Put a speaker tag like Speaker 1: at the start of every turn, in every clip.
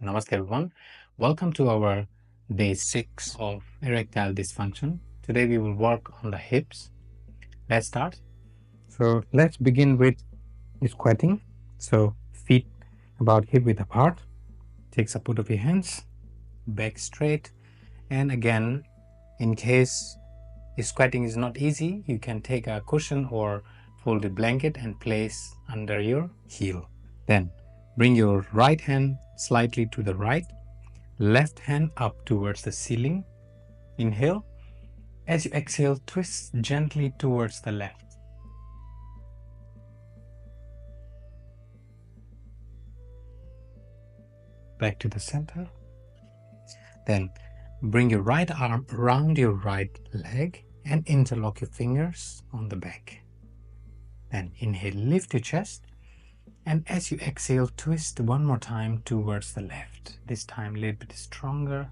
Speaker 1: Namaste everyone. Welcome to our day 6 of erectile dysfunction. Today we will work on the hips. Let's start. So let's begin with squatting. So feet about hip width apart. Take support of your hands, back straight, and again, in case squatting is not easy, you can take a cushion or folded blanket and place under your heel. Then bring your right hand slightly to the right, left hand up towards the ceiling. Inhale. As you exhale, twist gently towards the left. Back to the center. Then bring your right arm around your right leg and interlock your fingers on the back. Then inhale, lift your chest. And as you exhale, twist one more time towards the left. This time a little bit stronger.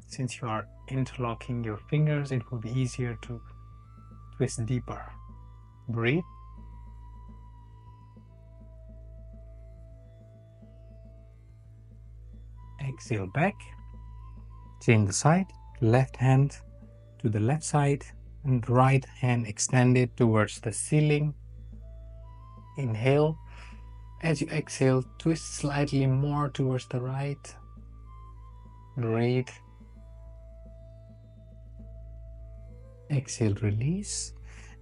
Speaker 1: Since you are interlocking your fingers, it will be easier to twist deeper. Breathe. Exhale back. Change the side. Left hand to the left side and right hand extended towards the ceiling. Inhale. As you exhale, twist slightly more towards the right. Breathe. Exhale, release.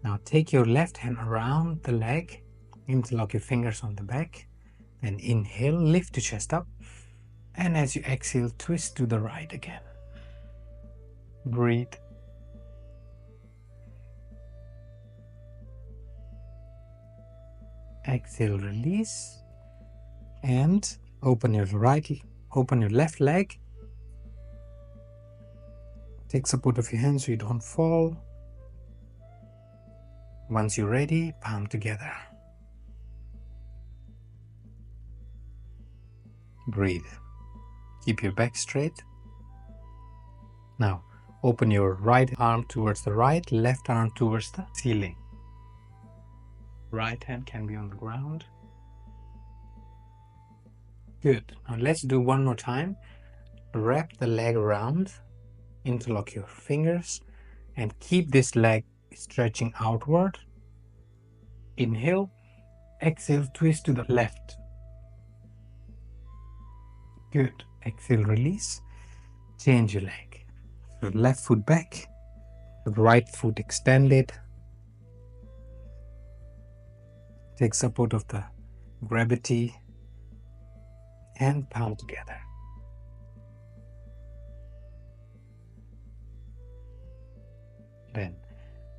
Speaker 1: Now take your left hand around the leg, interlock your fingers on the back, then inhale, lift the chest up, and as you exhale, twist to the right again. Breathe. Exhale, release, and open your left leg. Take support of your hands so you don't fall. Once you're ready, palm together. Breathe. Keep your back straight. Now, open your right arm towards the right, left arm towards the ceiling. Right hand can be on the ground. Good. Now let's do one more time. Wrap the leg around, interlock your fingers, and keep this leg stretching outward. Inhale, exhale, twist to the left. Good. Exhale, release. Change your leg. So left foot back, right foot extended. Take support of the gravity and palm together. Then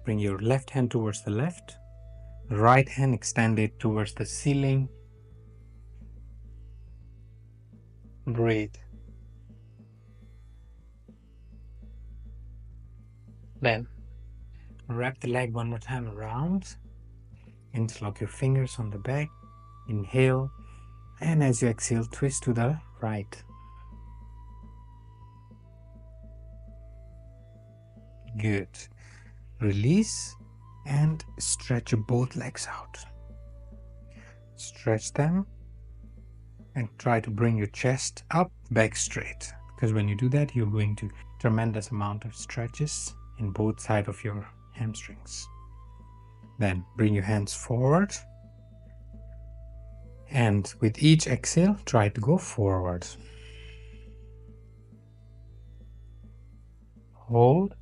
Speaker 1: bring your left hand towards the left, right hand extended towards the ceiling. Breathe. Then wrap the leg one more time around. Interlock your fingers on the back. Inhale. And as you exhale, twist to the right. Good. Release and stretch both legs out. Stretch them and try to bring your chest up, back straight. Because when you do that, you're going to tremendous amount of stretches in both sides of your hamstrings. Then bring your hands forward. And with each exhale, try to go forward. Hold.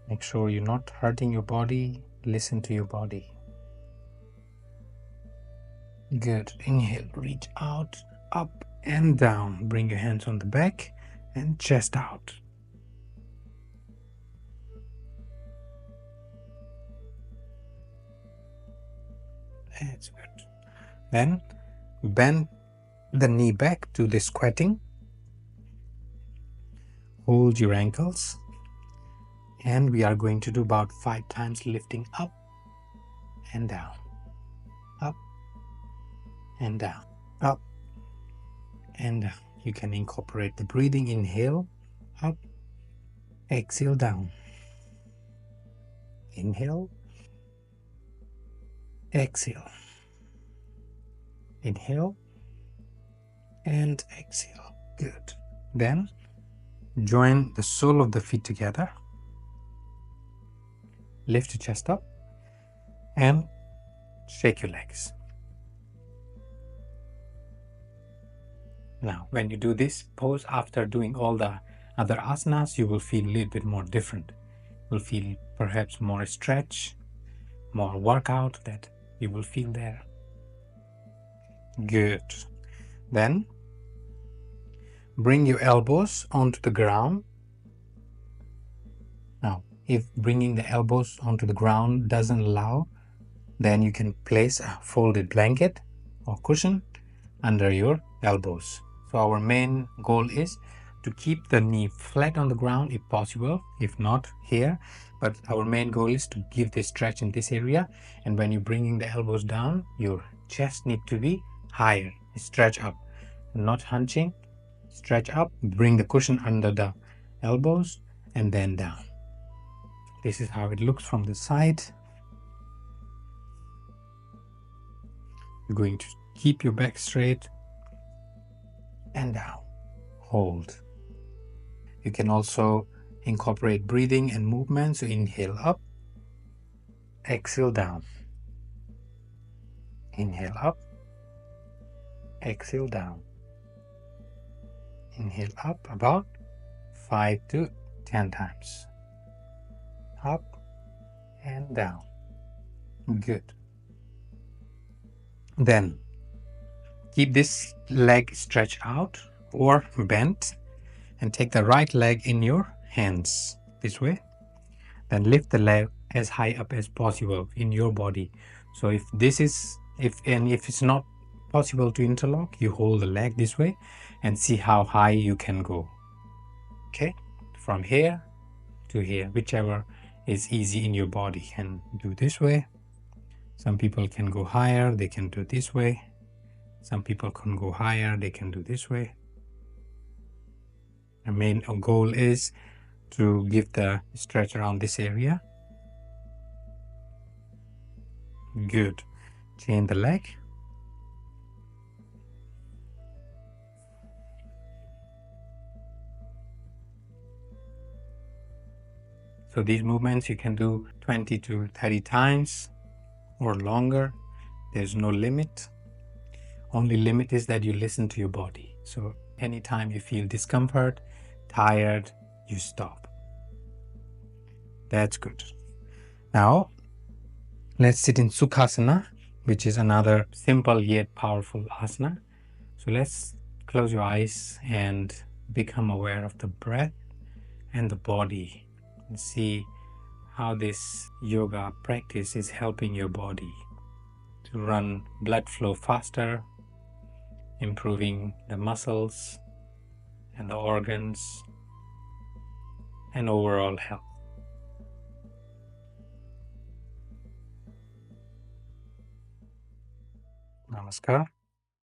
Speaker 1: Make sure you're not hurting your body. Listen to your body. Good. Inhale, reach out, up and down. Bring your hands on the back and chest out. That's good. Then bend the knee back to the squatting. Hold your ankles. And we are going to do about 5 times lifting up and down. Up and down. Up and down. You can incorporate the breathing. Inhale, up. Exhale, down. Inhale. Exhale. Inhale and exhale. Good. Then join the sole of the feet together. Lift your chest up and shake your legs. Now, when you do this pose after doing all the other asanas, you will feel a little bit more different. You will feel perhaps more stretch, more workout that you will feel there. Good. Then bring your elbows onto the ground. Now, if bringing the elbows onto the ground doesn't allow, then you can place a folded blanket or cushion under your elbows. So our main goal is to keep the knee flat on the ground if possible, if not here, but our main goal is to give this stretch in this area. And when you're bringing the elbows down, your chest needs to be higher. Stretch up, not hunching. Stretch up, bring the cushion under the elbows and then down. This is how it looks from the side. You're going to keep your back straight and down. Hold. You can also incorporate breathing and movement. So inhale up, exhale down. Inhale up, exhale down. Inhale up about 5 to 10 times. Up and down. Good. Then keep this leg stretched out or bent and take the right leg in your hands this way. Then lift the leg as high up as possible in your body. So if it's not possible to interlock, you hold the leg this way and see how high you can go. Okay, from here to here, whichever is easy in your body, and do this way. Some people can go higher, they can do this way. Some people can go higher, they can do this way. The main goal is to give the stretch around this area. Good. Chain the leg. So these movements you can do 20 to 30 times or longer. There's no limit. Only limit is that you listen to your body. So anytime you feel discomfort, tired, you stop. That's good. Now let's sit in Sukhasana, which is another simple yet powerful asana. So let's close your eyes and become aware of the breath and the body and see how this yoga practice is helping your body to run blood flow faster, improving the muscles and the organs and overall health. Namaskar.